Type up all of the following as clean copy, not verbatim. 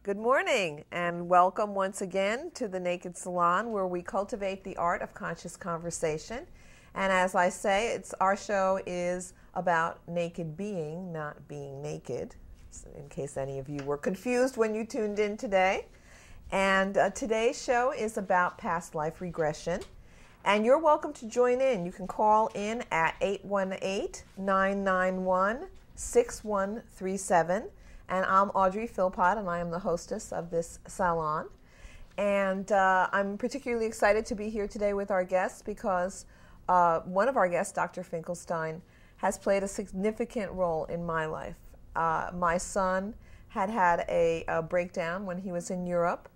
Good morning and welcome once again to the Naked Salon, where we cultivate the art of conscious conversation. And as I say, our show is about naked being, not being naked, so in case any of you were confused when you tuned in today. And today's show is about past life regression. And you're welcome to join in. You can call in at 818-991-6137. And I'm Audrey Philpot, and I am the hostess of this salon. And I'm particularly excited to be here today with our guests because one of our guests, Dr. Finkelstein, has played a significant role in my life. My son had a breakdown when he was in Europe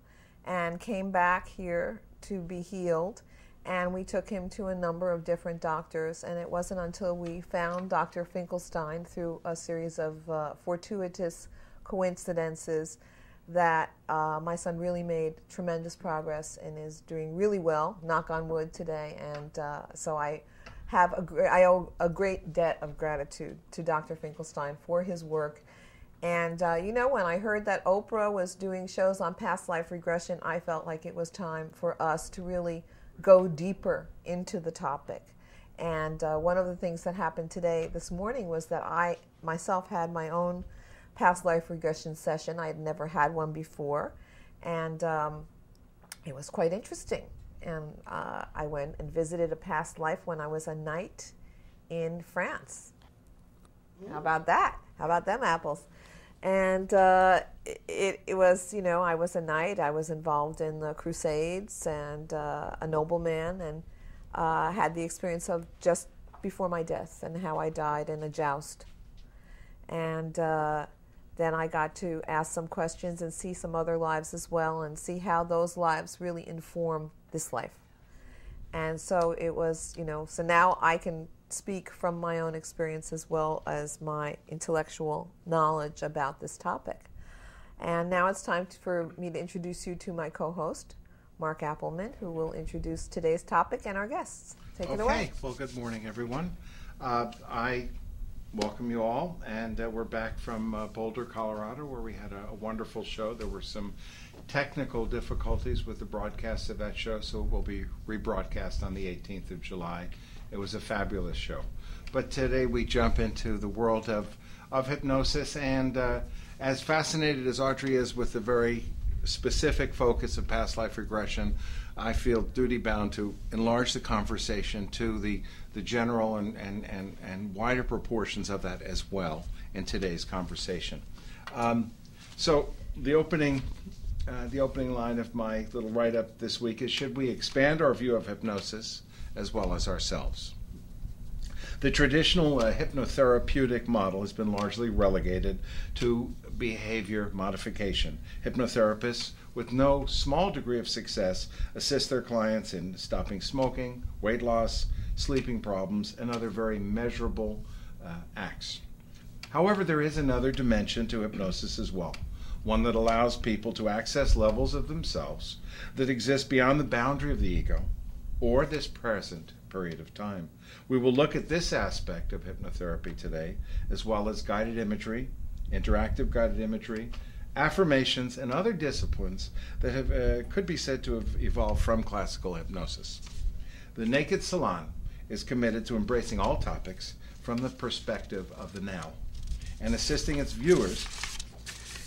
and came back here to be healed. And we took him to a number of different doctors, and it wasn't until we found Dr. Finkelstein through a series of fortuitous coincidences that my son really made tremendous progress and is doing really well, knock on wood, today. And so I owe a great debt of gratitude to Dr. Finkelstein for his work. And when I heard that Oprah was doing shows on past life regression, I felt like it was time for us to really go deeper into the topic. And one of the things that happened this morning was that I myself had my own past life regression session. I had never had one before, and it was quite interesting. And I went and visited a past life when I was a knight in France. How about that? How about them apples? And it was, I was a knight. I was involved in the Crusades and a nobleman, and had the experience of just before my death and how I died in a joust. And then I got to ask some questions and see some other lives as well, and see how those lives really inform this life. And so it was, so now I can speak from my own experience as well as my intellectual knowledge about this topic. And now it's time for me to introduce you to my co-host, Mark Appleman, who will introduce today's topic and our guests. Take it away. Okay, well, good morning, everyone. I welcome you all, and we're back from Boulder, Colorado, where we had a wonderful show. There were some technical difficulties with the broadcast of that show, so it will be rebroadcast on the 18th of July. It was a fabulous show. But today we jump into the world of hypnosis, and as fascinated as Audrey is with the very specific focus of past life regression, I feel duty-bound to enlarge the conversation to the general and wider proportions of that as well in today's conversation. So the opening line of my little write-up this week is, should we expand our view of hypnosis as well as ourselves? The traditional hypnotherapeutic model has been largely relegated to behavior modification. Hypnotherapists, with no small degree of success, assist their clients in stopping smoking, weight loss, sleeping problems, and other very measurable acts. However, there is another dimension to hypnosis as well, one that allows people to access levels of themselves that exist beyond the boundary of the ego or this present period of time. We will look at this aspect of hypnotherapy today, as well as guided imagery, interactive guided imagery, affirmations, and other disciplines that could be said to have evolved from classical hypnosis. The Naked Salon is committed to embracing all topics from the perspective of the now, and assisting its viewers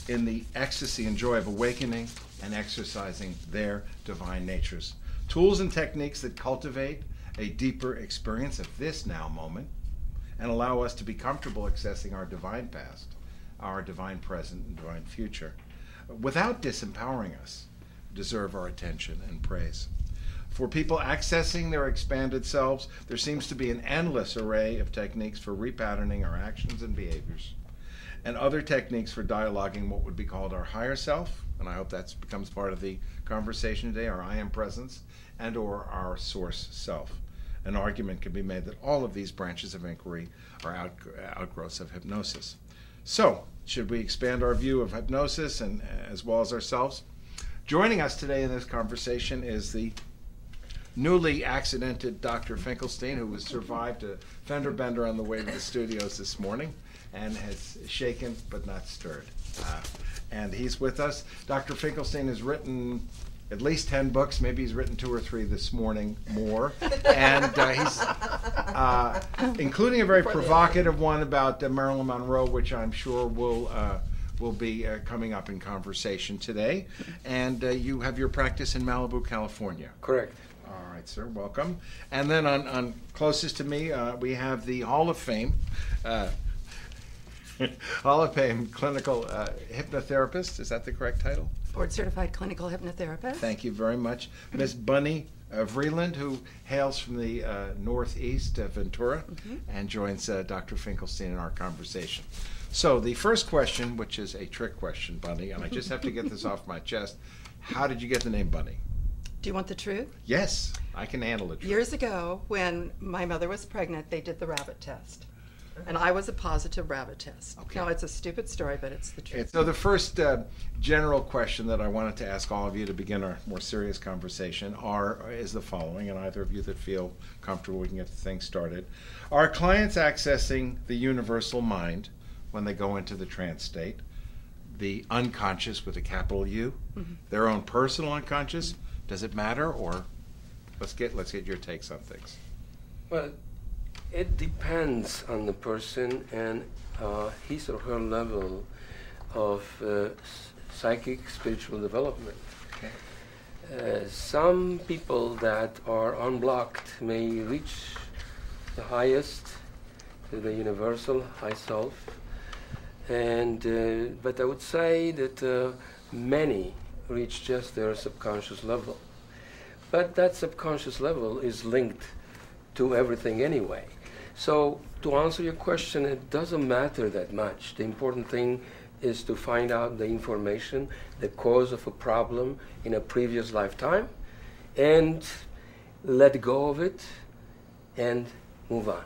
in the ecstasy and joy of awakening and exercising their divine natures. Tools and techniques that cultivate a deeper experience of this now moment and allow us to be comfortable accessing our divine past, our divine present, and divine future, without disempowering us, deserve our attention and praise. For people accessing their expanded selves, there seems to be an endless array of techniques for repatterning our actions and behaviors, and other techniques for dialoguing what would be called our higher self, and I hope that becomes part of the conversation today, our I am presence, and or our source self. An argument can be made that all of these branches of inquiry are outgrowths of hypnosis. So, should we expand our view of hypnosis and as well as ourselves? Joining us today in this conversation is the newly accidented Dr. Finkelstein, who has survived a fender bender on the way to the studios this morning and has shaken but not stirred. and he's with us. Dr. Finkelstein has written at least 10 books. Maybe he's written 2 or 3 this morning more. And he's including a very provocative one about Marilyn Monroe, which I'm sure will be coming up in conversation today. And you have your practice in Malibu, California. Correct. All right, sir. Welcome. And then on closest to me, we have the Hall of Fame. Hall of Fame clinical hypnotherapist. Is that the correct title? Board certified clinical hypnotherapist. Thank you very much. Miss Bunny Vreeland, who hails from the northeast of Ventura and joins Dr. Finkelstein in our conversation. So the first question, which is a trick question, Bunny, and I just have to get this off my chest. How did you get the name Bunny? Do you want the truth? Yes, I can handle it. Years ago, when my mother was pregnant, they did the rabbit test. And I was a positive rabbit test. Okay. Now, it's a stupid story, but it's the truth. So the first general question that I wanted to ask all of you to begin our more serious conversation is the following, and either of you that feel comfortable, we can get the thing started. Are clients accessing the universal mind when they go into the trance state, the unconscious with a capital U, their own personal unconscious? Does it matter, or let's get your takes on things? Well, it depends on the person and his or her level of psychic spiritual development. Okay. Some people that are unblocked may reach the highest, to the universal high self, and but I would say that many reach just their subconscious level. But that subconscious level is linked to everything anyway. So to answer your question, it doesn't matter that much. The important thing is to find out the information, the cause of a problem in a previous lifetime, and let go of it and move on.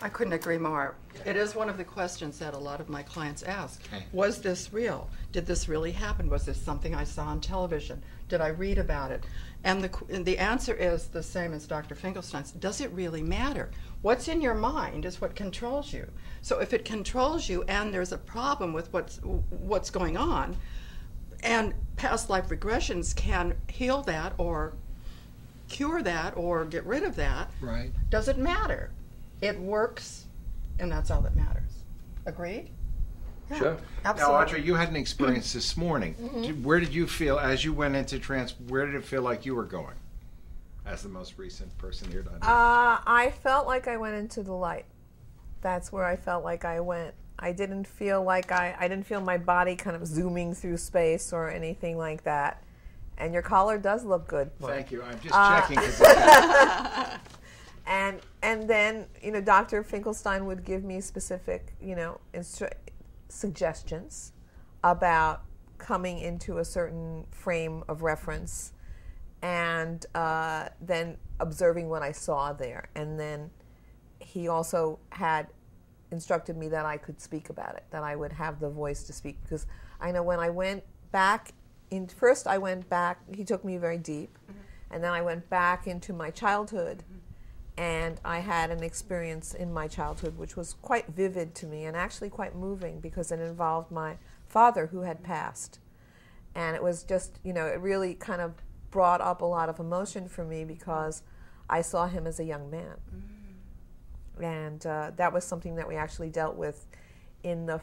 I couldn't agree more. It is one of the questions that a lot of my clients ask. Okay. Was this real? Did this really happen? Was this something I saw on television? Did I read about it? And the answer is the same as Dr. Finkelstein's. Does it really matter? What's in your mind is what controls you. So if it controls you and there's a problem with what's going on, and past life regressions can heal that or cure that or get rid of that, Right. does it matter? It works, and that's all that matters. Agreed? Yeah, Sure. absolutely. Now, Audrey, you had an experience this morning. Where did you feel, as you went into trance, where did it feel like you were going? As the most recent person here to understand. I felt like I went into the light. That's where I felt like I went. I didn't feel like I didn't feel my body kind of zooming through space or anything like that. And your collar does look good. Thank you. I'm just checking. 'Cause And then, Dr. Finkelstein would give me specific, suggestions about coming into a certain frame of reference and then observing what I saw there. And then he also had instructed me that I could speak about it, that I would have the voice to speak. Because I know when I went back, first I went back, he took me very deep, and then I went back into my childhood. And I had an experience in my childhood which was quite vivid to me and actually quite moving because it involved my father who had passed. And it was just, it really kind of brought up a lot of emotion for me because I saw him as a young man. And that was something that we actually dealt with in the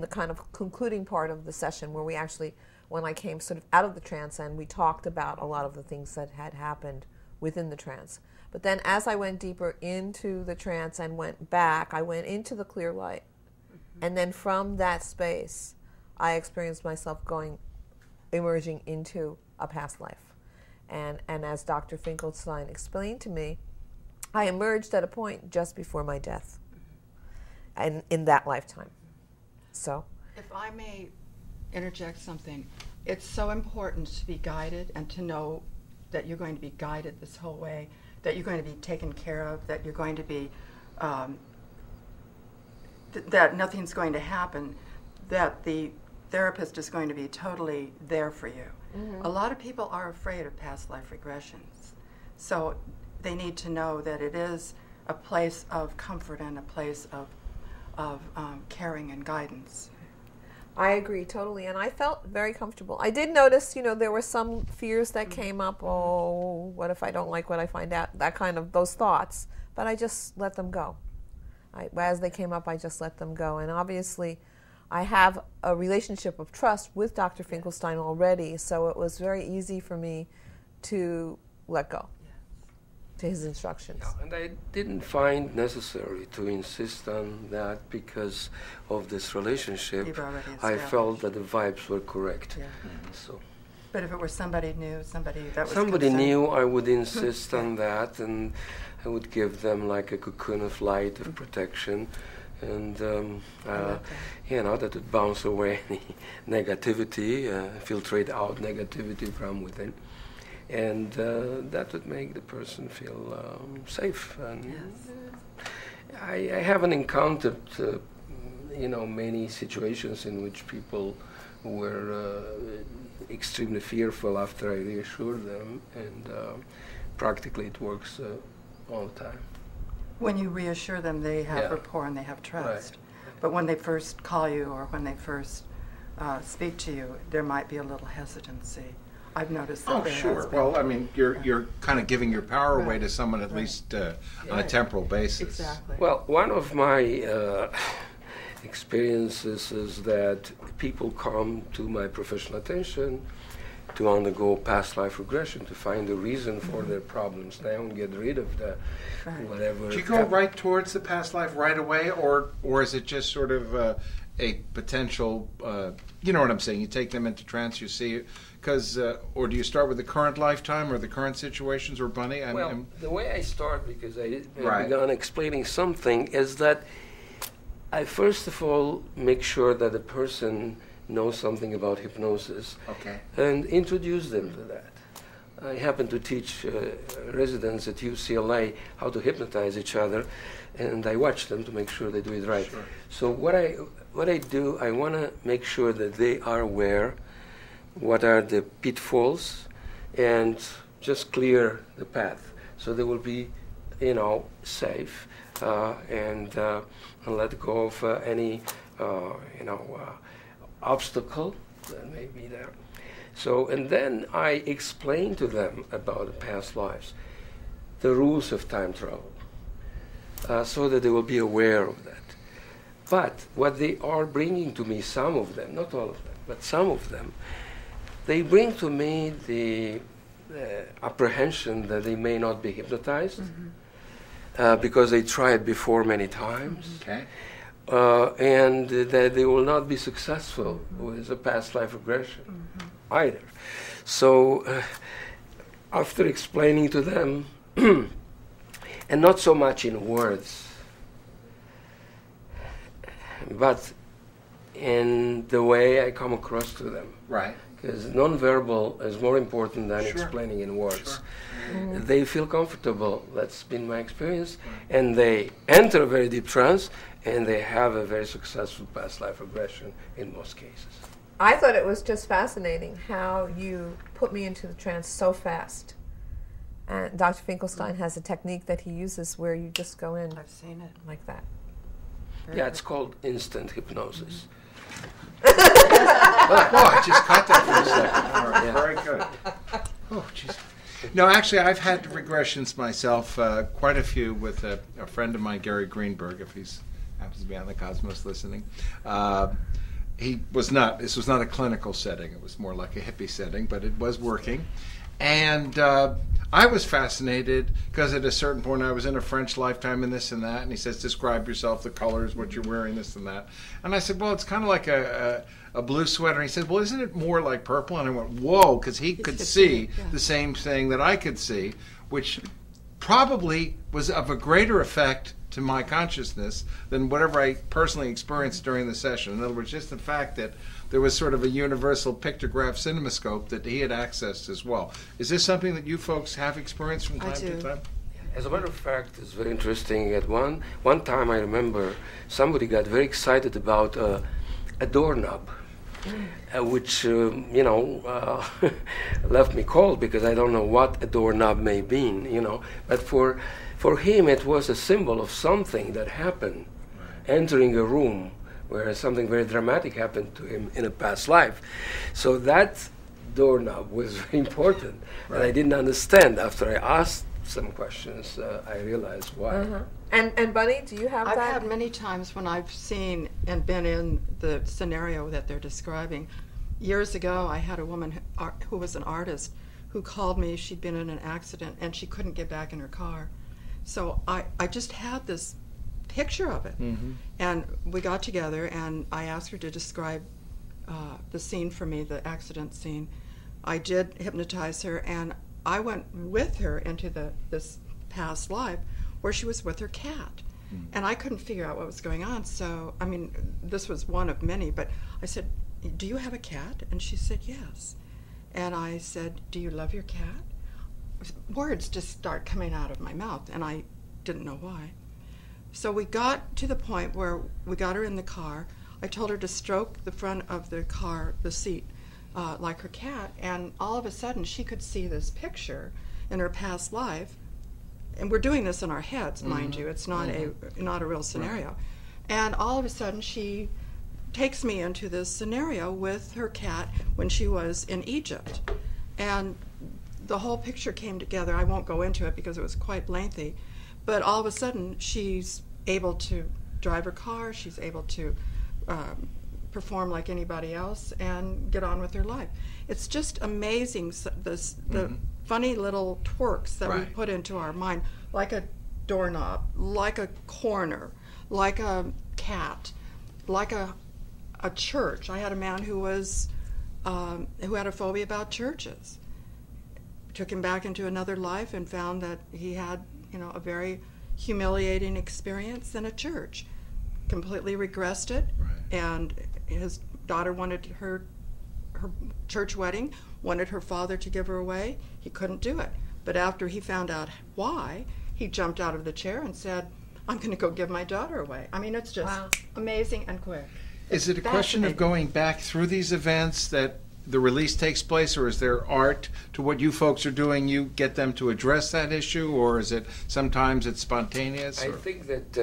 kind of concluding part of the session where we actually, when I came sort of out of the trance, and we talked about a lot of the things that had happened within the trance. But then as I went deeper into the trance and went back, I went into the clear light. And then from that space, I experienced myself emerging into a past life. And as Dr. Finkelstein explained to me, I emerged at a point just before my death, and in that lifetime. So, if I may interject something, it's so important to be guided and to know that you're going to be guided this whole way, that you're going to be taken care of, that you're going to be, that nothing's going to happen, that the therapist is going to be totally there for you. A lot of people are afraid of past life regressions. So they need to know that it is a place of comfort and a place of caring and guidance. I agree totally, and I felt very comfortable. I did notice, there were some fears that came up. Oh, what if I don't like what I find out? That kind of, those thoughts. But I just let them go. As they came up, I just let them go. And obviously, I have a relationship of trust with Dr. Finkelstein already, so it was very easy for me to let go to his instructions. Yeah, and I didn't find necessary to insist on that because of this relationship. I felt that the vibes were correct. Yeah. So, but if it were somebody new, somebody concerned. New, I would insist on that, and I would give them like a cocoon of light of protection, and that would bounce away any negativity, filtrate out negativity from within. And that would make the person feel safe. And I haven't encountered, many situations in which people were extremely fearful after I reassured them, and practically it works all the time. When you reassure them, they have rapport and they have trust. Right. But when they first call you or when they first speak to you, there might be a little hesitancy. I've noticed that. Oh, sure. Well, I mean, you're kind of giving your power away to someone at least on a temporal basis. Exactly. Well, one of my experiences is that people come to my professional attention to undergo past life regression, to find a reason for their problems now and get rid of the whatever. Do you go right towards the past life right away, or is it just sort of a potential, you know what I'm saying, you take them into trance, you see it, or do you start with the current lifetime or the current situations, or Bunny? The way I start, because I began explaining something, is that I first of all make sure that the person knows something about hypnosis and introduce them to that. I happen to teach residents at UCLA how to hypnotize each other, and I watch them to make sure they do it right. Sure. So what I do, I want to make sure that they are aware what are the pitfalls and just clear the path, so they will be, safe and let go of any, obstacle that may be there. So, and then I explain to them about the past lives, the rules of time travel, so that they will be aware of that. But what they are bringing to me, some of them, not all of them, but some of them, they bring to me the apprehension that they may not be hypnotized because they tried before many times. Okay. And that they will not be successful with a past life regression either. So after explaining to them, and not so much in words, but in the way I come across to them. Right. Because nonverbal is more important than explaining in words. Sure. They feel comfortable, that's been my experience, and they enter a very deep trance, and they have a very successful past life regression in most cases. I thought it was just fascinating how you put me into the trance so fast. And Dr. Finkelstein has a technique that he uses where you just go in. I've seen it. Like that. It's called instant hypnosis. I just caught that for a second. All right, very good. Oh, jeez. No, actually, I've had regressions myself, quite a few with a friend of mine, Gary Greenberg, if he happens to be on the Cosmos listening. This was not a clinical setting. It was more like a hippie setting, but it was working. And I was fascinated because at a certain point I was in a French lifetime and this and that, and he says, describe yourself, the colors, what you're wearing, this and that. And I said, well, it's kind of like a blue sweater. And he said, well, isn't it more like purple? And I went, whoa, because he could see the same thing that I could see, which probably was of a greater effect to my consciousness than whatever I personally experienced during the session. In other words, just the fact that there was sort of a universal pictograph cinemascope that he had accessed as well. Is this something that you folks have experienced from time to time? As a matter of fact, it's very interesting. At one time, I remember somebody got very excited about a doorknob, which left me cold because I don't know what a doorknob may mean, But for him, it was a symbol of something that happened, entering a room where something very dramatic happened to him in a past life. So that doorknob was very important. Right. And I didn't understand. After I asked some questions, I realized why. Uh-huh. And Bunny, do you have I've that? had many times when I've seen and been in the scenario that they're describing. Years ago, I had a woman who was an artist who called me. She'd been in an accident and she couldn't get back in her car. So I just had this picture of it. Mm-hmm. And we got together and I asked her to describe the scene for me, the accident scene. I did hypnotize her and I went with her into this past life where she was with her cat. Mm. And I couldn't figure out what was going on. So, I mean, this was one of many, but I said, "Do you have a cat?" And she said, "Yes." And I said, "Do you love your cat?" Words just start coming out of my mouth, and I didn't know why. So we got to the point where we got her in the car. I told her to stroke the front of the car, the seat, like her cat, and all of a sudden she could see this picture in her past life. And we're doing this in our heads, mind you. It's not a real scenario. Right. And all of a sudden, she takes me into this scenario with her cat when she was in Egypt. And the whole picture came together. I won't go into it because it was quite lengthy. But all of a sudden, she's able to drive her car. She's able to perform like anybody else and get on with her life. It's just amazing, the funny little twerks that we put into our mind, like a doorknob, like a corner, like a cat, like a church. I had a man who had a phobia about churches. Took him back into another life and found that he had, a very humiliating experience in a church. Completely regressed it, and his daughter wanted her church wedding, wanted her father to give her away. He couldn't do it. But after he found out why, he jumped out of the chair and said, "I'm going to go give my daughter away." I mean, it's just amazing and quick. Is it a question of going back through these events that the release takes place, or is there art to what you folks are doing? You get them to address that issue, or is it sometimes it's spontaneous? I think that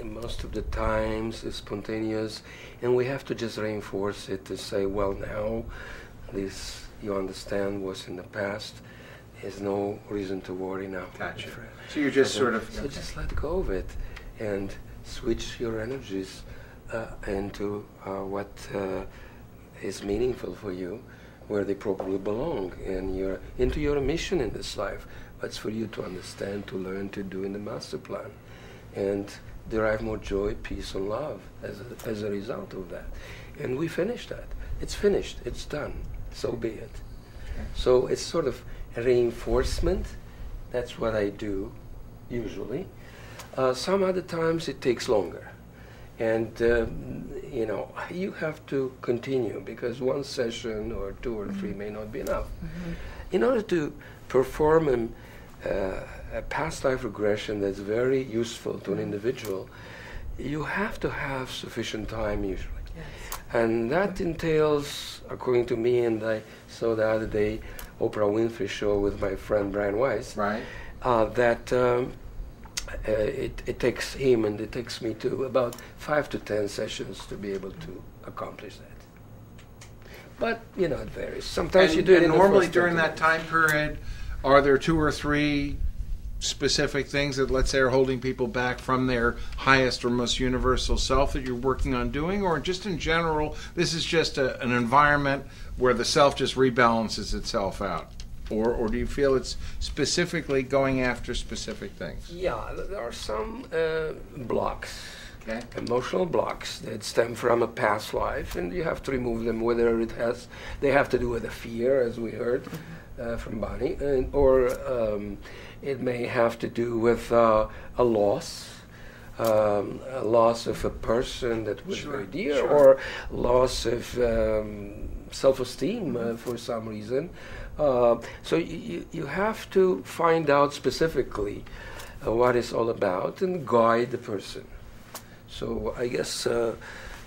most of the times it's spontaneous, and we have to just reinforce it to say, well, now this, you understand, was in the past. There's no reason to worry now. Gotcha. So you're just sort of... So just let go of it and switch your energies into what is meaningful for you, where they properly belong, and into your mission in this life. What's for you to understand, to learn, to do in the master plan, and derive more joy, peace, and love as a result of that. And we finished that. It's finished. It's done. So be it. So it's sort of a reinforcement. That's what I do usually. Some other times it takes longer. And, you have to continue, because one session or two or three may not be enough. Mm-hmm. In order to perform a past life regression that's very useful to an individual, you have to have sufficient time usually. Yes. And that entails, according to me, and I saw the other day, Oprah Winfrey show with my friend Brian Weiss, that it takes him and it takes me to about 5 to 10 sessions to be able to accomplish that. But, it varies. Sometimes you do it in normally during that time period, are there 2 or 3 specific things that, let's say, are holding people back from their highest or most universal self that you're working on doing? Or just in general, this is just an environment where the self just rebalances itself out? Or do you feel it's specifically going after specific things? Yeah, there are some blocks, emotional blocks that stem from a past life, and you have to remove them, whether they have to do with a fear, as we heard from Bonnie, or it may have to do with a loss of a person that was very dear, or loss of self-esteem for some reason. So you have to find out specifically what it's all about and guide the person. So I guess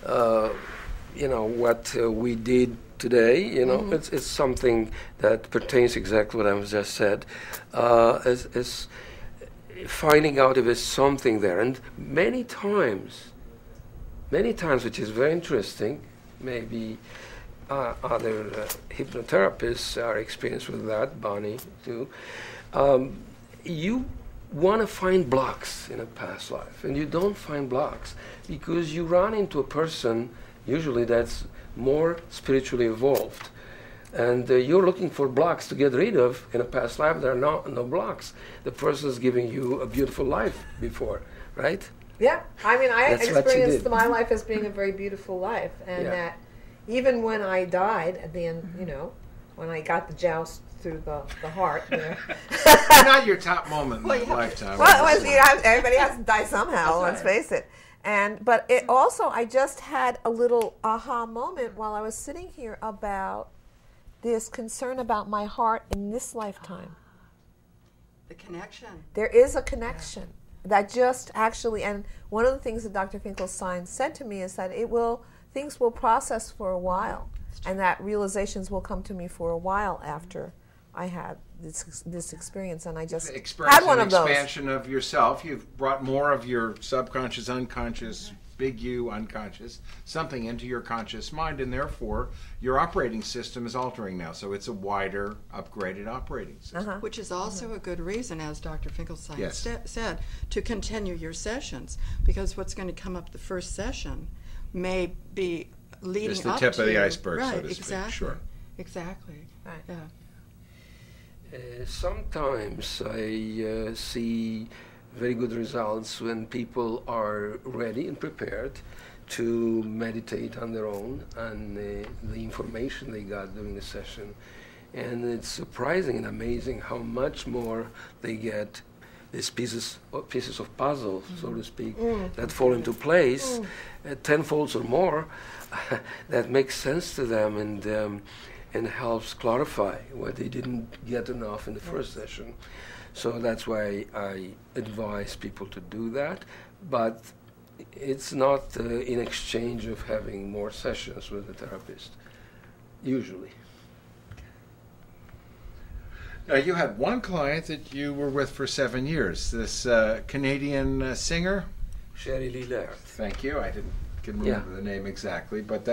what we did today, it's something that pertains exactly what I was just said, is finding out if there's something there. And many times many times, which is very interesting, maybe other hypnotherapists are experienced with that, Bonnie too, you want to find blocks in a past life, and you don't find blocks because you run into a person usually that's more spiritually evolved, and you're looking for blocks to get rid of in a past life. There are no blocks. The person's giving you a beautiful life before, right? Yeah, I mean, I That's what you experienced did. my life as being a very beautiful life, and Yeah. that even when I died at the end, you know, when I got the joust through the heart, you know. Not your top moment in Well, your yeah. lifetime. Well, it was, you know, everybody has to die somehow. That's Let's right. face it. But it also, I just had a little aha moment while I was sitting here about this concern about my heart in this lifetime. The connection. There is a connection that just actually, and one of the things that Dr. Finkelstein said to me is that things will process for a while, and that realizations will come to me for a while after I had this experience, and I just had one of those. Expansion of yourself. You've brought more of your subconscious, unconscious, big you, unconscious, something into your conscious mind, and therefore your operating system is altering now. So it's a wider, upgraded operating system. Which is also a good reason, as Dr. Finkelstein Yes. said, to continue your sessions, because what's going to come up the first session may be leading Just the up tip to of the iceberg, so right, to speak. exactly. Sure. Exactly. Right. Yeah. Sometimes I see very good results when people are ready and prepared to meditate on their own on the information they got during the session. And it's surprising and amazing how much more they get these pieces of puzzle, so to speak, that fall into place tenfold or more, that makes sense to them and helps clarify what they didn't get enough in the first session. So that's why I advise people to do that, but it's not in exchange of having more sessions with the therapist, usually. Now, you had one client that you were with for 7 years, this Canadian singer. Sherry Lee Laird. Thank you. I didn't can remember the name exactly, but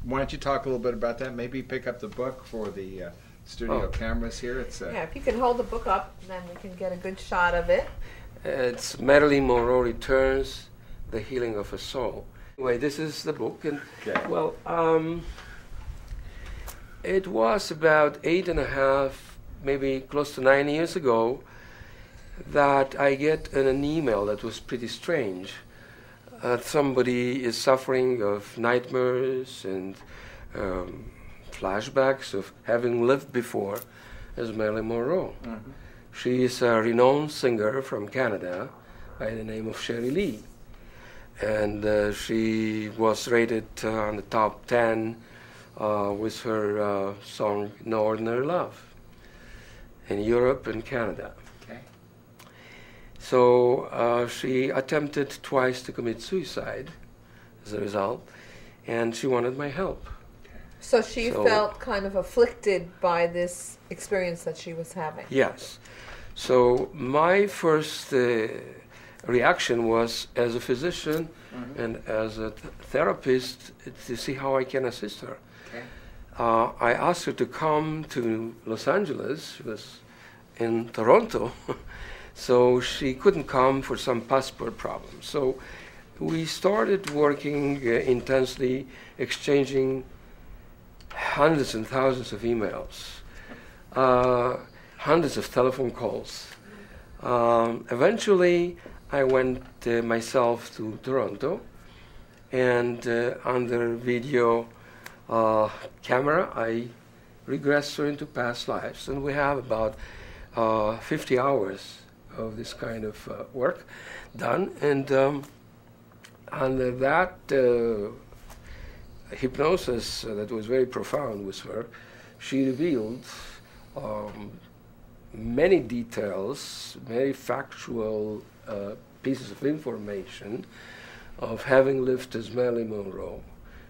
why don't you talk a little bit about that? Maybe pick up the book for the studio cameras here. It's Yeah, if you can hold the book up, then we can get a good shot of it. It's Marilyn Monroe Returns, The Healing of a Soul. Anyway, this is the book, and well, it was about 8.5, maybe close to 9 years ago, that I get an email that was pretty strange. Somebody is suffering of nightmares and flashbacks of having lived before as Marilyn Monroe. Mm-hmm. She is a renowned singer from Canada by the name of Sherry Lee. And she was rated on the top 10 with her song No Ordinary Love in Europe and Canada. okay. So she attempted twice to commit suicide as a result, and she wanted my help. So she So- felt kind of afflicted by this experience that she was having. Yes. So my first reaction was, as a physician and as a therapist, to see how I can assist her. Okay. I asked her to come to Los Angeles. She was in Toronto, so she couldn't come for some passport problem. So we started working intensely, exchanging hundreds and thousands of emails, hundreds of telephone calls. Eventually, I went myself to Toronto, and under video camera, I regressed her into past lives, and we have about 50 hours of this kind of work done. And under that hypnosis that was very profound with her, she revealed many details, very factual pieces of information of having lived as Marilyn Monroe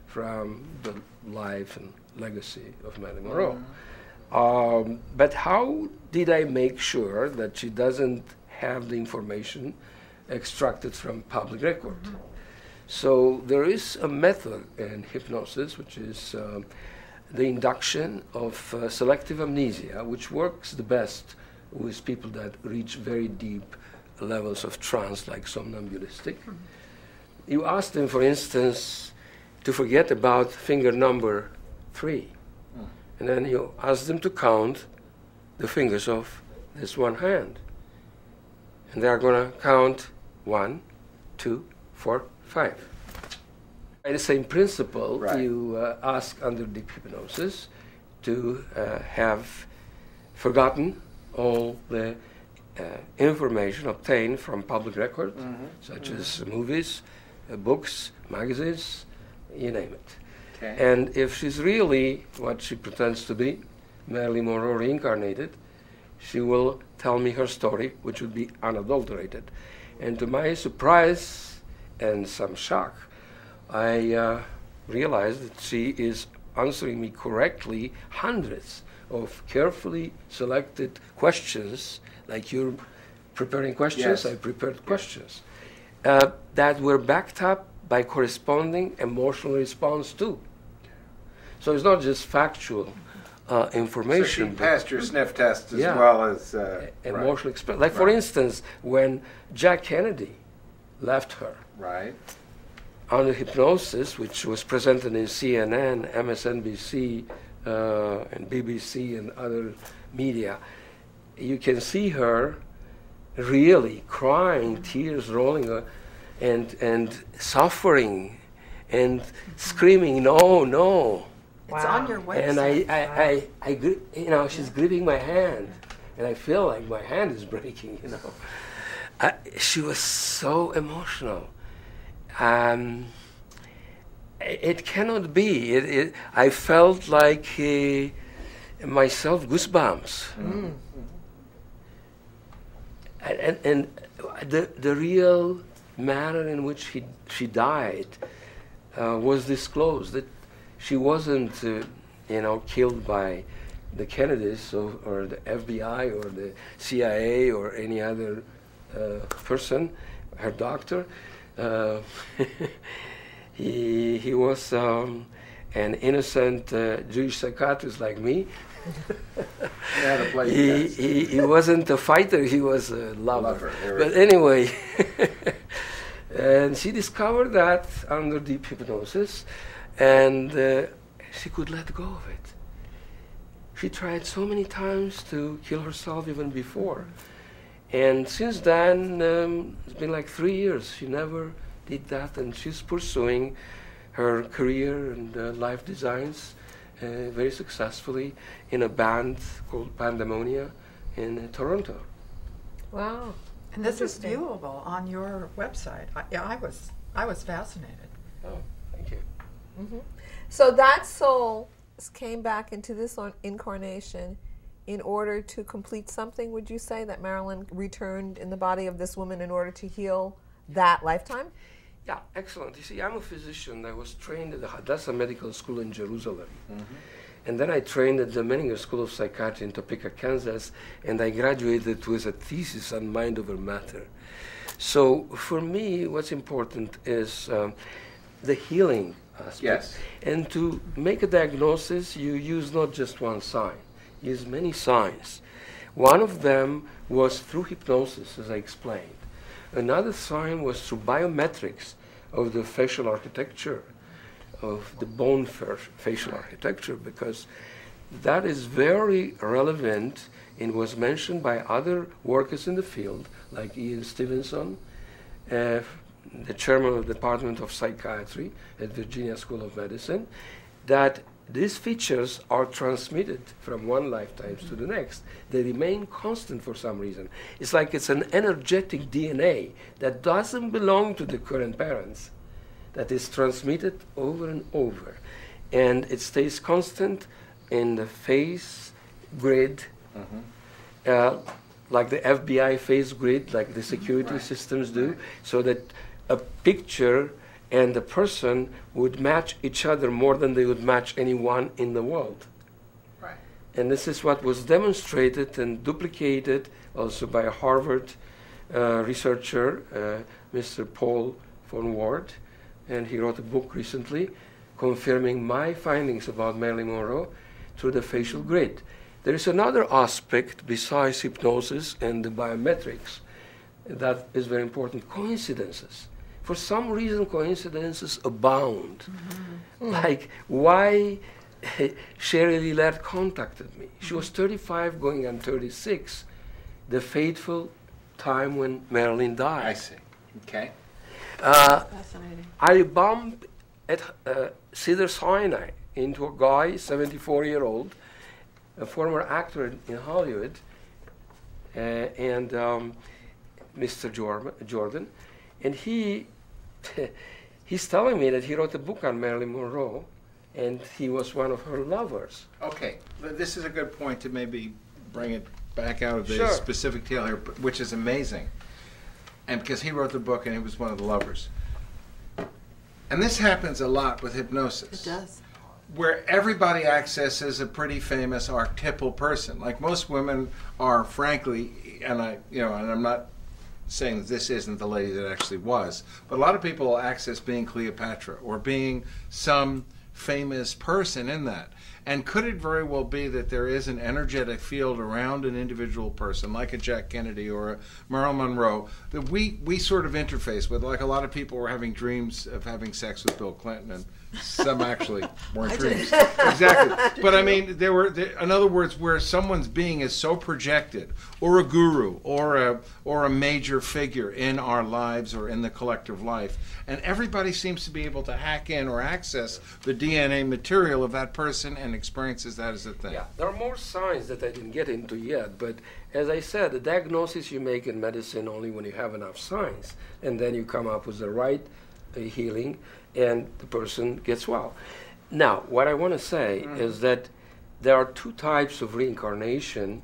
from the life and legacy of Marilyn Monroe. But how did I make sure that she doesn't have the information extracted from public record? So there is a method in hypnosis, which is the induction of selective amnesia, which works the best with people that reach very deep levels of trance, like somnambulistic. You ask them, for instance, to forget about finger number 3. And then you ask them to count the fingers of this one hand. And they are going to count 1, 2, 4, 5. By the same principle, Right. you ask under deep hypnosis to have forgotten all the information obtained from public record, such as movies, books, magazines, you name it. Okay. And if she's really what she pretends to be, Marilyn Monroe reincarnated, she will tell me her story, which would be unadulterated. And to my surprise and some shock, I realized that she is answering me correctly hundreds of carefully selected questions, like you're preparing questions, Yes. I prepared questions, that were backed up by corresponding emotional response too. So it's not just factual So information. she but passed your sniff test as Yeah. well as emotional experience. Like, for instance, when Jack Kennedy left her Right. under hypnosis, which was presented in CNN, MSNBC, and BBC and other media, you can see her really crying, tears rolling, and suffering and screaming, "No, no!" It's Wow. on your website. And she's gripping my hand, and I feel like my hand is breaking. She was so emotional. It cannot be. I felt like myself goosebumps. And the real manner in which she died was disclosed. That she wasn't, killed by the Kennedys or the FBI or the CIA or any other person. Her doctor. He was an innocent Jewish psychiatrist like me. He wasn't a fighter, he was a lover. But anyway, and she discovered that under deep hypnosis, and she could let go of it. She tried so many times to kill herself even before. And since then, it's been like 3 years. She never did that, and she's pursuing her career and life designs very successfully in a band called Pandemonia in Toronto. Wow. And this is Interesting. viewable on your website. I was fascinated. Oh, thank you. So that soul came back into this incarnation in order to complete something, would you say, that Marilyn returned in the body of this woman in order to heal that lifetime? Yeah, excellent. You see, I'm a physician. I was trained at the Hadassah Medical School in Jerusalem. And then I trained at the Menninger School of Psychiatry in Topeka, Kansas, and I graduated with a thesis on mind over matter. So for me, what's important is the healing aspect. Yes. And to make a diagnosis, you use not just one sign, you use many signs. One of them was through hypnosis, as I explained. Another sign was through biometrics of the facial architecture, of the bone facial architecture, because that is very relevant and was mentioned by other workers in the field, like Ian Stevenson, the chairman of the Department of Psychiatry at Virginia School of Medicine, that these features are transmitted from one lifetime to the next. They remain constant for some reason. It's like it's an energetic DNA that doesn't belong to the current parents, that is transmitted over and over. And it stays constant in the face grid, like the FBI face grid, like the security systems do, so that a picture and the person would match each other more than they would match anyone in the world. Right. And this is what was demonstrated and duplicated also by a Harvard researcher, Mr. Paul von Ward, and he wrote a book recently confirming my findings about Marilyn Monroe through the facial grid. There is another aspect besides hypnosis and the biometrics that is very important: coincidences. For some reason, coincidences abound. Like why Sherry Lillard contacted me. She was 35 going on 36, the fateful time when Marilyn died. I see. Okay. Fascinating. I bumped at Cedar Sinai into a guy, 74-year-old, a former actor in Hollywood, and Mr. Jordan, and he's telling me that he wrote a book on Marilyn Monroe, and he was one of her lovers. Okay. This is a good point to maybe bring it back out of the Sure. specific tale here, which is amazing. And because he wrote the book and he was one of the lovers. And this happens a lot with hypnosis. It does. Where everybody accesses a pretty famous archetypal person. Like most women are, frankly, and I'm not saying that this isn't the lady that actually was, but a lot of people will access being Cleopatra or being some famous person in that. And could it very well be that there is an energetic field around an individual person, like a Jack Kennedy or a Marilyn Monroe, that we sort of interface with? Like a lot of people were having dreams of having sex with Bill Clinton, and some actually weren't dreams. Exactly. But I mean, in other words, where someone's being is so projected, or a guru, or a major figure in our lives or in the collective life, and everybody seems to be able to hack in or access the DNA material of that person and experiences that as a thing. Yeah, there are more signs that I didn't get into yet, but as I said, the diagnosis you make in medicine only when you have enough signs, and then you come up with the right healing, and the person gets well. Now, what I want to say is that there are two types of reincarnation.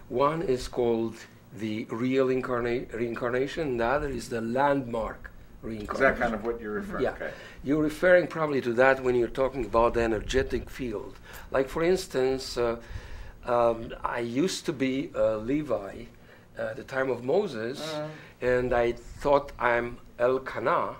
One is called the real reincarnation, and the other is the landmark reincarnation. Is that kind of what you're referring to? Yeah. Okay. You're referring probably to that when you're talking about the energetic field. Like, for instance, I used to be a Levi at the time of Moses, and I thought I'm Elkanah,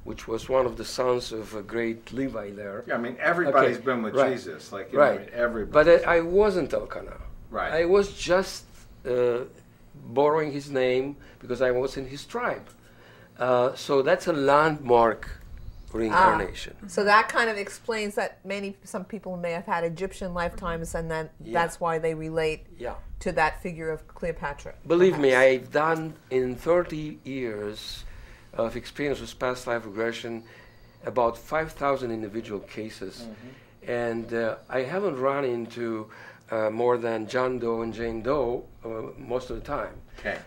which was one of the sons of a great Levi there. Yeah, I mean, everybody's Okay, been with right, Jesus. Like, right. everybody. But I wasn't Elkanah. Right. I was just borrowing his name because I was in his tribe. So that's a landmark reincarnation. So that kind of explains that some people may have had Egyptian lifetimes, and then that's why they relate to that figure of Cleopatra. Believe me, I've done in 30 years of experience with past life regression about 5,000 individual cases, and I haven't run into more than John Doe and Jane Doe most of the time. Okay.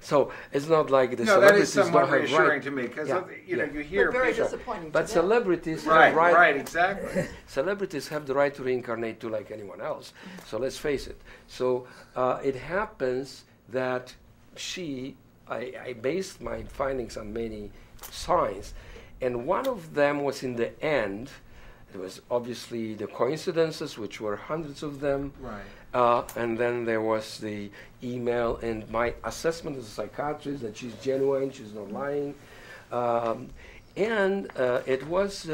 So it's not like the No, that celebrities is somewhat don't have reassuring right. to me because Yeah, you hear But very people. disappointing. But to them. celebrities Right, have right. right, exactly. Celebrities have the right to reincarnate too, like anyone else. So let's face it. So it happens that I based my findings on many signs, and one of them was in the end. It was obviously the coincidences, which were hundreds of them. Right. And then there was the email and my assessment as a psychiatrist that she's genuine, she's not lying. And it was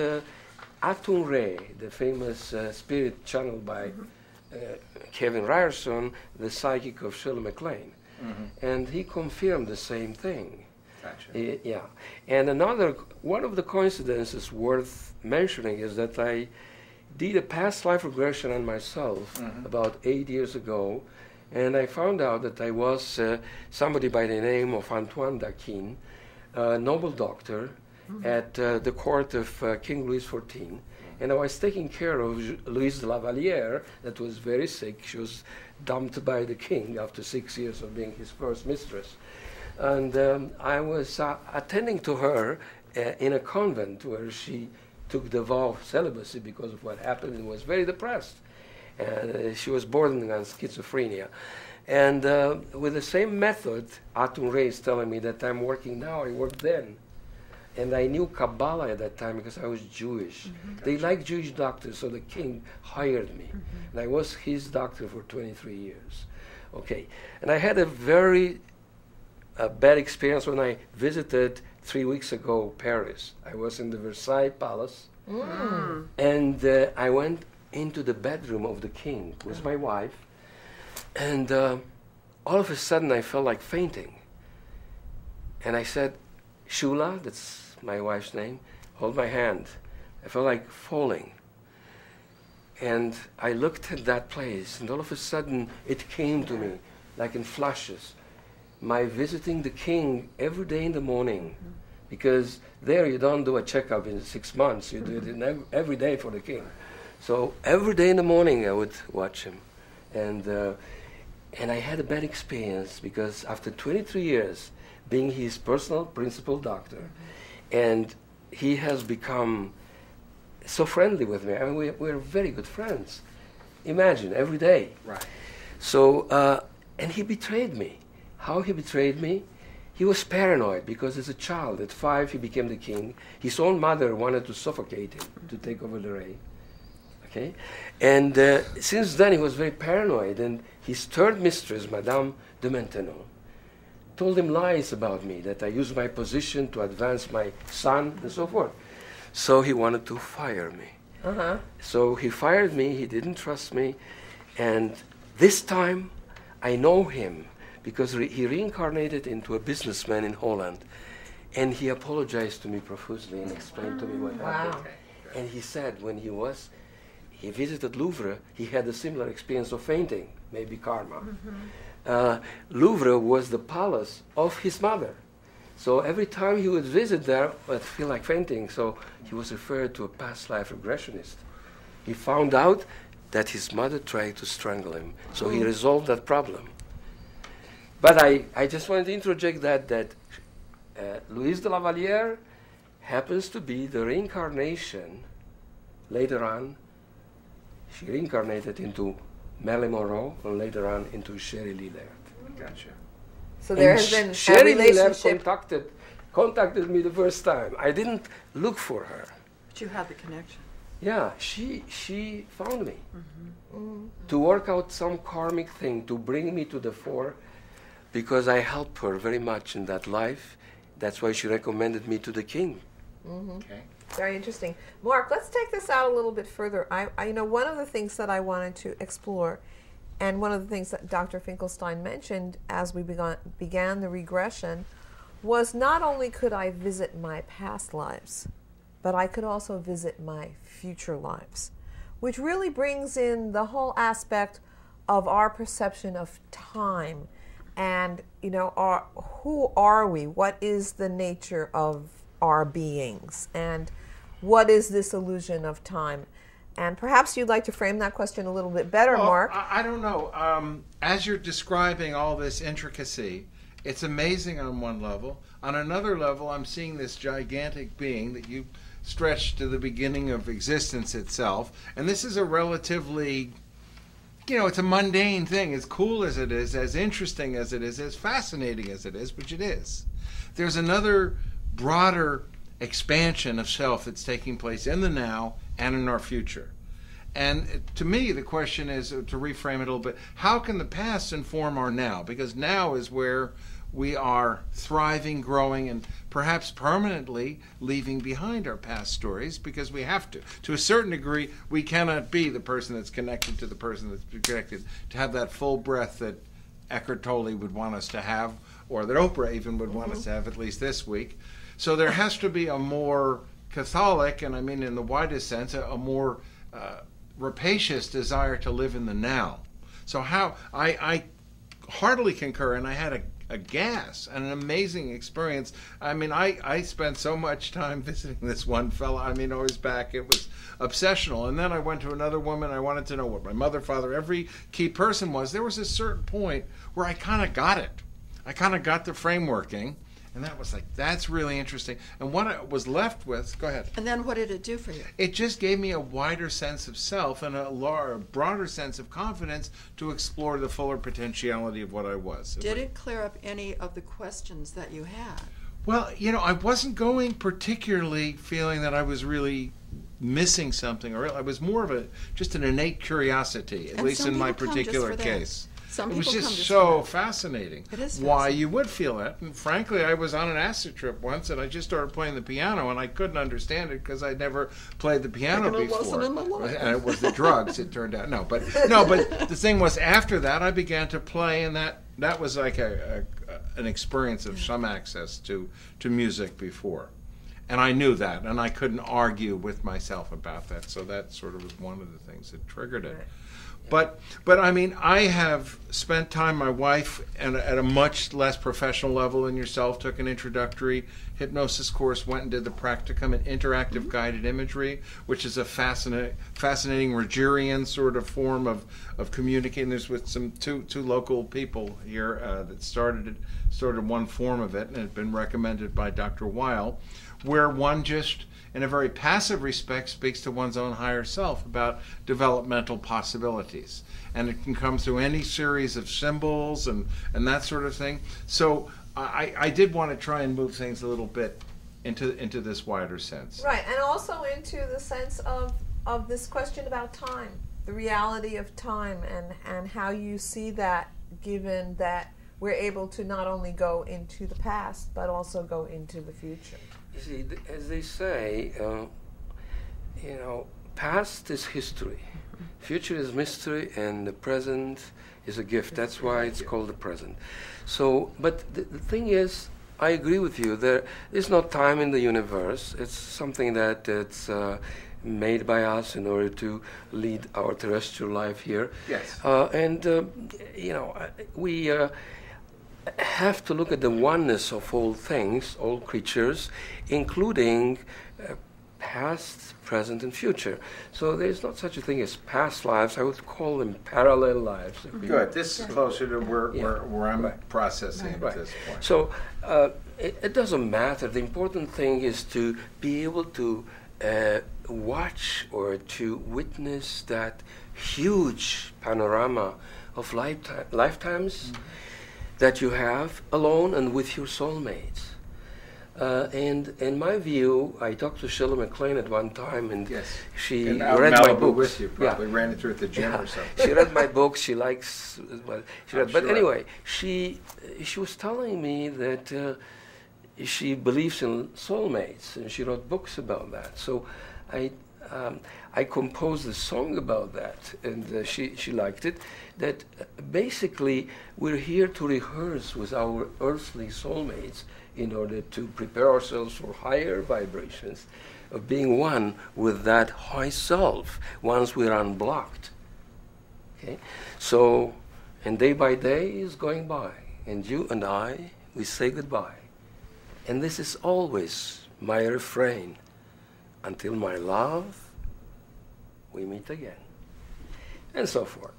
Atun Ray, the famous spirit channeled by Kevin Ryerson, the psychic of Shirley MacLaine. And he confirmed the same thing. Gotcha. Yeah. And one of the coincidences worth mentioning is that I did a past life regression on myself about 8 years ago, and I found out that I was somebody by the name of Antoine Daquin, a noble doctor at the court of King Louis XIV, and I was taking care of Louise de la Vallière, that was very sick. She was dumped by the king after 6 years of being his first mistress. And I was attending to her in a convent where she took the vow of celibacy because of what happened and was very depressed. And she was bordering on schizophrenia. And with the same method, Atun Ray is telling me that I'm working now, I worked then. And I knew Kabbalah at that time because I was Jewish. They like Jewish doctors, so the king hired me. And I was his doctor for 23 years. Okay. And I had a very bad experience when I visited 3 weeks ago, Paris. I was in the Versailles Palace, and I went into the bedroom of the king with my wife, and all of a sudden I felt like fainting. And I said, Shula, that's my wife's name, hold my hand. I felt like falling. And I looked at that place, and all of a sudden it came to me, like in flashes, my visiting the king every day in the morning. Because there you don't do a checkup in 6 months, you do it every day for the king. So every day in the morning I would watch him. And I had a bad experience, because after 23 years being his personal principal doctor, and he has become so friendly with me. I mean, we're very good friends. Imagine, every day. Right. So, and he betrayed me. How he betrayed me? He was paranoid, because as a child, at 5, he became the king. His own mother wanted to suffocate him, to take over the reign. Okay? And since then, he was very paranoid. And his third mistress, Madame de Maintenon, told him lies about me, that I used my position to advance my son, and so forth. So he wanted to fire me. So he fired me, he didn't trust me, and this time I know him, because he reincarnated into a businessman in Holland, and he apologized to me profusely and explained to me what happened. And he said when he visited Louvre, he had a similar experience of fainting, maybe karma. Louvre was the palace of his mother. So every time he would visit there, I'd feel like fainting. So he was referred to a past life regressionist. He found out that his mother tried to strangle him. So he resolved that problem. But I just wanted to interject that Louise de la Vallière happens to be the reincarnation. Later on, she reincarnated into Marilyn Monroe, and later on into Sherry Lee Laird. Gotcha. So there has been a Sherry Lee Laird relationship. contacted me the first time. I didn't look for her. But you had the connection. Yeah, she found me to work out some karmic thing, to bring me to the fore, because I helped her very much in that life. That's why she recommended me to the king. Okay. Very interesting. Mark, let's take this out a little bit further. I one of the things that I wanted to explore, and one of the things that Dr. Finkelstein mentioned as we began the regression, was not only could I visit my past lives, but I could also visit my future lives, which really brings in the whole aspect of our perception of time, and who are we? What is the nature of our beings, and what is this illusion of time? And perhaps you'd like to frame that question a little bit better, Mark. I don't know. As you're describing all this intricacy, it's amazing on one level. On another level, I'm seeing this gigantic being that you stretched to the beginning of existence itself. And this is a relatively, it's a mundane thing. As cool as it is, as interesting as it is, as fascinating as it is, which it is. There's another broader expansion of self that's taking place in the now and in our future. And to me, the question is, to reframe it a little bit, how can the past inform our now? Because now is where we are thriving, growing, and perhaps permanently leaving behind our past stories, because we have to. To a certain degree, we cannot be the person that's connected to the person that's connected, to have that full breath that Eckhart Tolle would want us to have, or that Oprah even would want us to have, at least this week. So there has to be a more Catholic, and I mean in the widest sense, a more rapacious desire to live in the now. So how I heartily concur, and I had a gas and an amazing experience. I mean, I spent so much time visiting this one fella. I mean, always back, it was obsessional. And then I went to another woman. I wanted to know what my mother, father, every key person was. There was a certain point where I kind of got it. I kind of got the frameworking. And that was like, that's really interesting. And what I was left with, go ahead. And then what did it do for you? It just gave me a wider sense of self and a broader sense of confidence to explore the fuller potentiality of what I was. Did it clear up any of the questions that you had? Well, I wasn't going particularly feeling that I was really missing something, or I was more of just an innate curiosity, at least in my particular case. Some It was people just come to so see fascinating. It is why fascinating. you would feel it. And frankly, I was on an acid trip once, and I just started playing the piano, and I couldn't understand it because I'd never played the piano Taken a before. lesson in my life. And it was the drugs, it turned out. No, but the thing was, after that, I began to play, and that was like an experience of some access to music before. And I knew that, and I couldn't argue with myself about that. So that sort of was one of the things that triggered it. But I mean, I have spent time, my wife, at a much less professional level than yourself, took an introductory hypnosis course, went and did the practicum in interactive guided imagery, which is a fascinating Rogerian sort of form of communicating. There's with some two local people here that started one form of it, and it had been recommended by Dr. Weil, where one just, in a very passive respect, speaks to one's own higher self about developmental possibilities. And it can come through any series of symbols and that sort of thing. So I did want to try and move things a little bit into this wider sense. Right, and also into the sense of this question about time, the reality of time, and how you see that, given that we're able to not only go into the past, but also go into the future. You see, as they say, past is history, future is mystery, and the present is a gift. That's why it's called the present. So, but the thing is, I agree with you. There is no time in the universe. It's something that it's made by us in order to lead our terrestrial life here. Yes. We have to look at the oneness of all things, all creatures, including past, present, and future. So there's not such a thing as past lives. I would call them parallel lives. Good. This is closer to where I'm processing at this point. So it doesn't matter. The important thing is to be able to watch or to witness that huge panorama of lifetimes that you have alone and with your soulmates. And in my view, I talked to Sheila MacLaine at one time, and she read my books. With you, probably ran it through at the gym or something. She read my books. She likes. Well, she read. But sure. anyway, she was telling me that she believes in soulmates, and she wrote books about that. So I composed a song about that, and she liked it. That basically we're here to rehearse with our earthly soulmates in order to prepare ourselves for higher vibrations of being one with that high self once we're unblocked. Okay? So, and day by day is going by, and you and I, we say goodbye. And this is always my refrain. Until my love, we meet again. And so forth.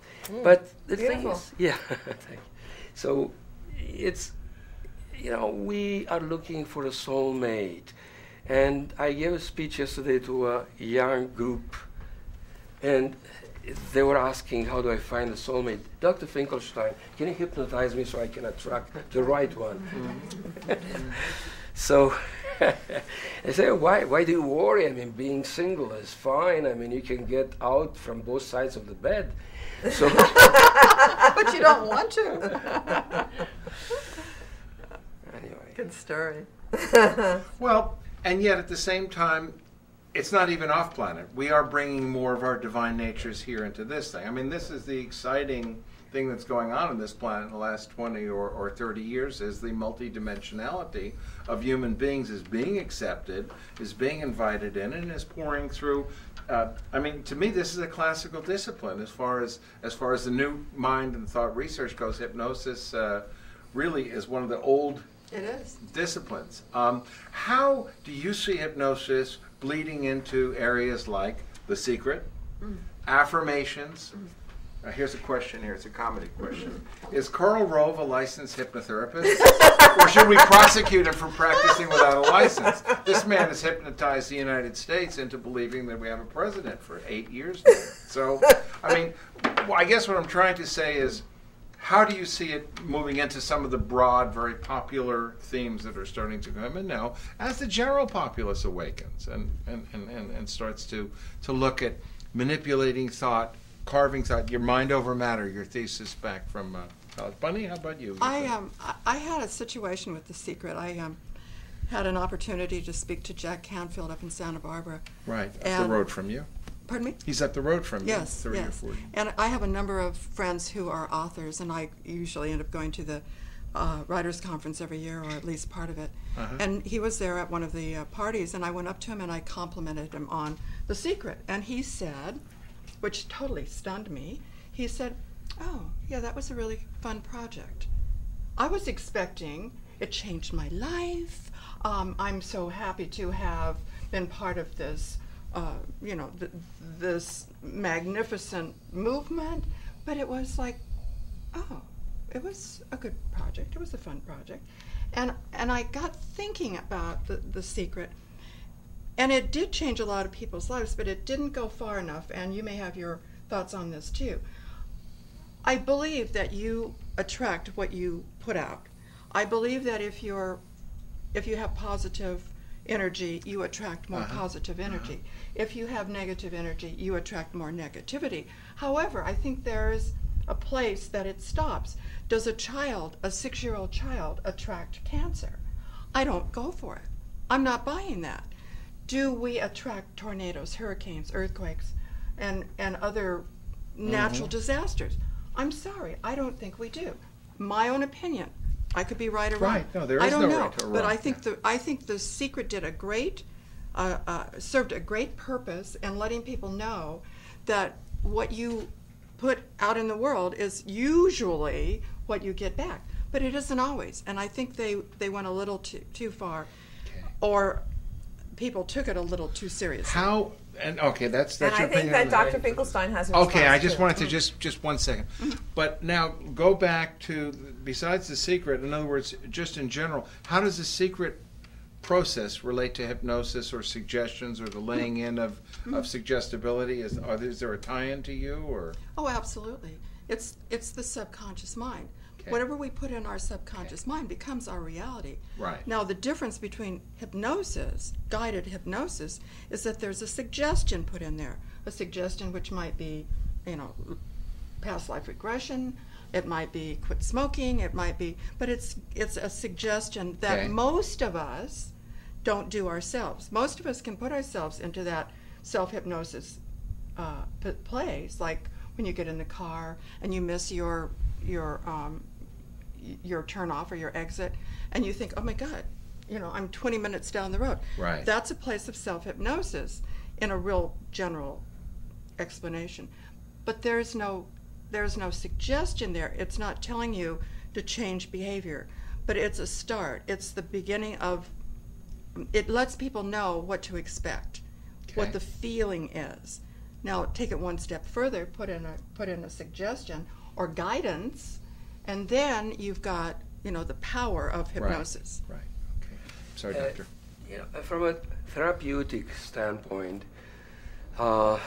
But the beautiful. thing is, thank you. So it's, we are looking for a soulmate. And I gave a speech yesterday to a young group, and they were asking, how do I find a soulmate? Dr. Finkelstein, can you hypnotize me so I can attract the right one? So I say, why do you worry? I mean, being single is fine. I mean, you can get out from both sides of the bed. So But you don't want to. anyway. Good story. Well, and yet at the same time, it's not even off planet. We are bringing more of our divine natures here into this thing. I mean, this is the exciting thing that's going on in this planet in the last 20 or 30 years, is the multidimensionality of human beings is being accepted, is being invited in, and is pouring through. I mean, to me, this is a classical discipline as far as the new mind and thought research goes. Hypnosis really is one of the old disciplines. How do you see hypnosis bleeding into areas like The Secret, affirmations? Here's a question here. It's a comedy question. Is Karl Rove a licensed hypnotherapist? Or should we prosecute him for practicing without a license? This man has hypnotized the United States into believing that we have a president for 8 years now. So, I mean, I guess what I'm trying to say is, how do you see it moving into some of the broad, very popular themes that are starting to come in now as the general populace awakens and starts to look at manipulating thought carvings out, your mind over matter, your thesis back from college. Bunny, how about you? I had a situation with The Secret. I had an opportunity to speak to Jack Canfield up in Santa Barbara. Right, up the road from you. Pardon me? He's up the road from you. Yes, 30 yes. or 40. And I have a number of friends who are authors, and I usually end up going to the Writers' Conference every year, or at least part of it. Uh-huh. And he was there at one of the parties, and I went up to him and I complimented him on The Secret. And he said, which totally stunned me, he said, "Oh, yeah, that was a really fun project. I was expecting, it changed my life. I'm so happy to have been part of this, this magnificent movement." But it was like, oh, it was a good project. It was a fun project. And I got thinking about the Secret. And it did change a lot of people's lives, but it didn't go far enough. And you may have your thoughts on this too. I believe that you attract what you put out. I believe that if you have positive energy, you attract more positive energy. If you have negative energy, you attract more negativity. However, I think there's a place that it stops. Does a 6-year-old child, attract cancer? I don't go for it. I'm not buying that. Do we attract tornadoes, hurricanes, earthquakes, and other natural disasters? I'm sorry, I don't think we do. My own opinion. I could be right or wrong. Right. No, there is I don't no know, right or wrong. but I think the Secret did served a great purpose in letting people know that what you put out in the world is usually what you get back, but it isn't always. And I think they went a little too far, or people took it a little too seriously. How? And okay, that's And your I think opinion. that Dr. Finkelstein has a Okay, I response just too. wanted to just 1 second. But now go back to, besides The Secret, in other words, just in general, how does The Secret process relate to hypnosis or suggestions or the laying in of suggestibility? Is there a tie-in to you, or? Oh, absolutely. It's the subconscious mind. Okay. Whatever we put in our subconscious mind becomes our reality. Right. Now, the difference between hypnosis, guided hypnosis, is that there's a suggestion put in there. A suggestion which might be, past life regression. It might be quit smoking. It might be, but it's a suggestion that most of us don't do ourselves. Most of us can put ourselves into that self-hypnosis place, like when you get in the car and you miss your turn off or your exit, and you think, oh my God, I'm 20 minutes down the road. Right. That's a place of self-hypnosis in a real general explanation. But there's no suggestion there. It's not telling you to change behavior, but it's a start. It's the beginning of, it lets people know what to expect, what the feeling is. Now take it one step further, put in a suggestion or guidance, and then you've got, the power of hypnosis. Right. Okay. Sorry, doctor. From a therapeutic standpoint, The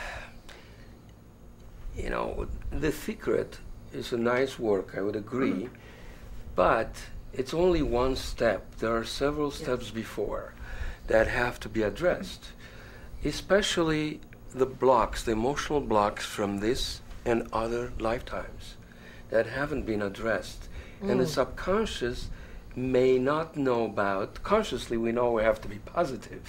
Secret is a nice work, I would agree, but it's only one step. There are several steps before that have to be addressed, especially the blocks, the emotional blocks from this and other lifetimes that haven't been addressed. And the subconscious may not know about. Consciously we know we have to be positive,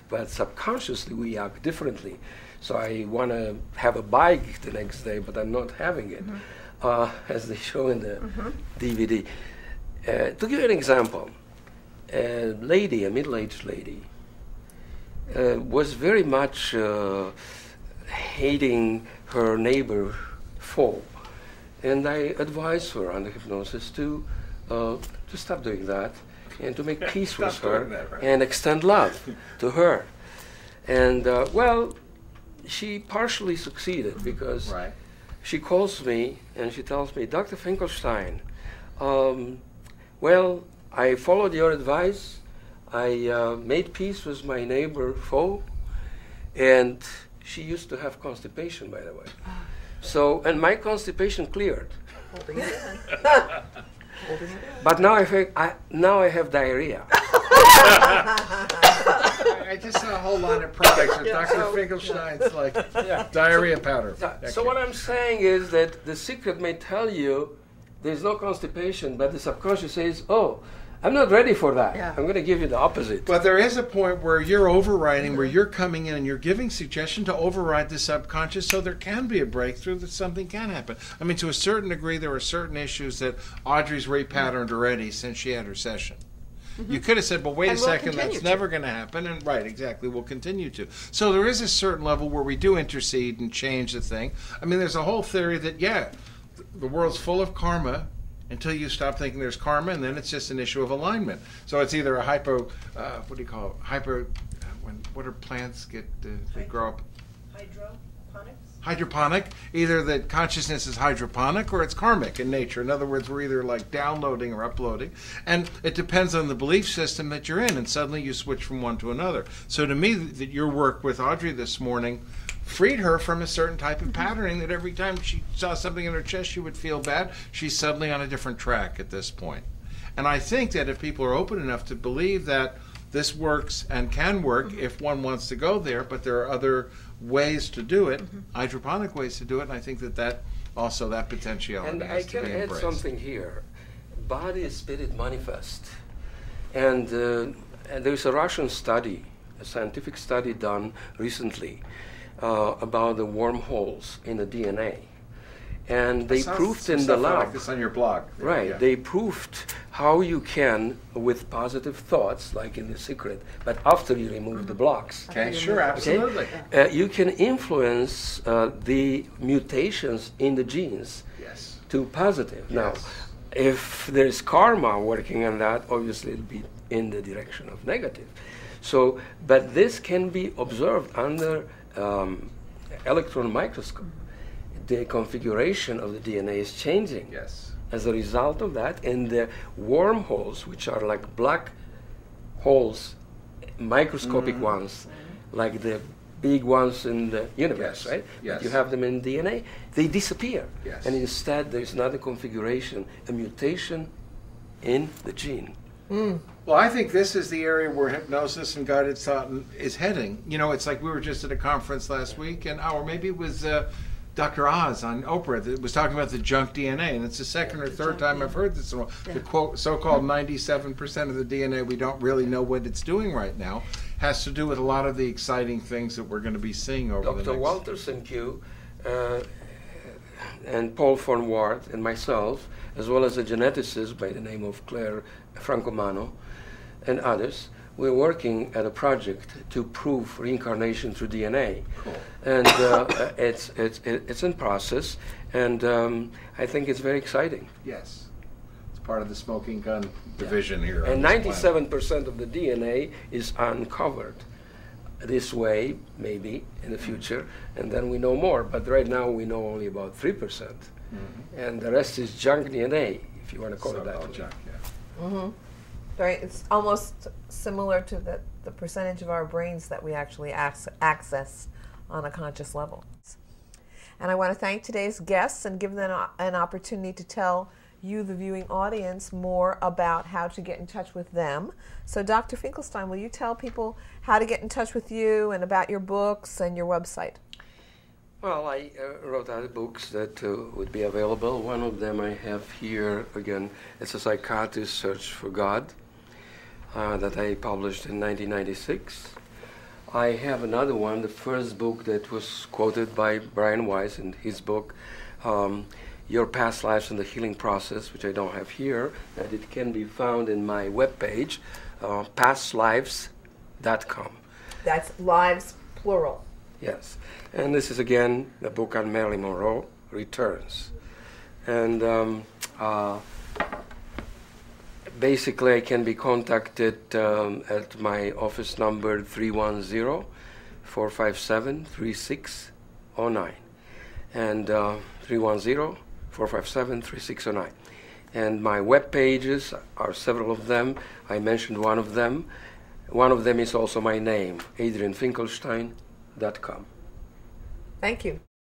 but subconsciously we act differently. So I want to have a bike the next day, but I'm not having it, as they show in the DVD. To give you an example, a middle-aged lady, was very much hating her neighbor foe. And I advised her under hypnosis to stop doing that and to make peace with her and extend love to her. And, she partially succeeded because she calls me and she tells me, Dr. Finkelstein, I followed your advice. I made peace with my neighbor foe, and she used to have constipation, by the way. So, and my constipation cleared. Holding it in. Holding it in. But now I have diarrhea. I just saw a whole line of products with Yeah, Dr. so- Finkelstein's like diarrhea powder. So what I'm saying is that the secret may tell you there's no constipation, but the subconscious says, oh, I'm not ready for that. Yeah. I'm going to give you the opposite. But there is a point where you're overriding, where you're coming in and you're giving suggestion to override the subconscious, so there can be a breakthrough, that something can happen. I mean, to a certain degree, there are certain issues that Audrey's repatterned already since she had her session. You could have said, well, wait And a we'll second, continue that's to. never going to happen. And right, exactly, we'll continue to. So there is a certain level where we do intercede and change the thing. I mean, there's a whole theory that, yeah, the world's full of karma until you stop thinking there's karma, and then it's just an issue of alignment. So it's either a what do you call it? What are plants get, they grow up? Hydroponic. Either that consciousness is hydroponic or it's karmic in nature. In other words, we're either like downloading or uploading. And it depends on the belief system that you're in, and suddenly you switch from one to another. So to me, that your work with Audrey this morning freed her from a certain type of patterning, that every time she saw something in her chest she would feel bad. She's suddenly on a different track at this point. And I think that if people are open enough to believe that this works and can work if one wants to go there, but there are other ways to do it, hydroponic ways to do it, and I think that also that potentiality And has I to can be add embraced. something here. Body, spirit, manifest. And there's a Russian study, a scientific study done recently about the wormholes in the DNA. And they proved in the lab. like this on your blog. Right. Yeah. They proved how you can, with positive thoughts, like in The Secret, but after you remove the blocks, Okay, sure, absolutely. you can influence the mutations in the genes Yes. to positive. Now, Yes. if there's karma working on that, obviously it'll be in the direction of negative. So, but this can be observed under electron microscope. The configuration of the DNA is changing Yes. as a result of that, and the wormholes, which are like black holes, microscopic ones, like the big ones in the universe, Yes, right? yes. But you have them in DNA, they disappear. Yes. And instead, there's another configuration, a mutation in the gene. Well, I think this is the area where hypnosis and guided thought is heading. You know, it's like we were just at a conference last week, or maybe it was Dr. Oz on Oprah that was talking about the junk DNA, and it's the second or third time I've heard this. The quote, so-called 97% of the DNA we don't really know what it's doing right now, has to do with a lot of the exciting things that we're going to be seeing over the Dr. next... Walter Q. And Paul von Ward and myself, as well as a geneticist by the name of Claire Francomano and others, we're working at a project to prove reincarnation through DNA. Cool. And it's in process, and I think it's very exciting. Yes. It's part of the smoking gun division here. And on this planet. 97% of the DNA is uncovered. This way, maybe in the future, and then we know more. But right now, we know only about 3%, and the rest is junk DNA, if you want to call it that. So-called way. junk, yeah. Right, it's almost similar to the percentage of our brains that we actually access on a conscious level. And I want to thank today's guests and give them an opportunity to tell you, the viewing audience, more about how to get in touch with them. So Dr. Finkelstein, will you tell people how to get in touch with you and about your books and your website? Well, I wrote other books that would be available. One of them I have here, again, it's a Psychiatrist's Search for God, that I published in 1996. I have another one, the first book that was quoted by Brian Weiss in his book, Your Past Lives and the Healing Process, which I don't have here, and it can be found in my webpage, pastlives.com. That's lives, plural. Yes. And this is, again, the book on Marilyn Monroe, Returns. And basically, I can be contacted at my office number 310-457-3609. And 310-457-3609. And my web pages are several of them. I mentioned one of them. One of them is also my name, adrianfinkelstein.com. Thank you.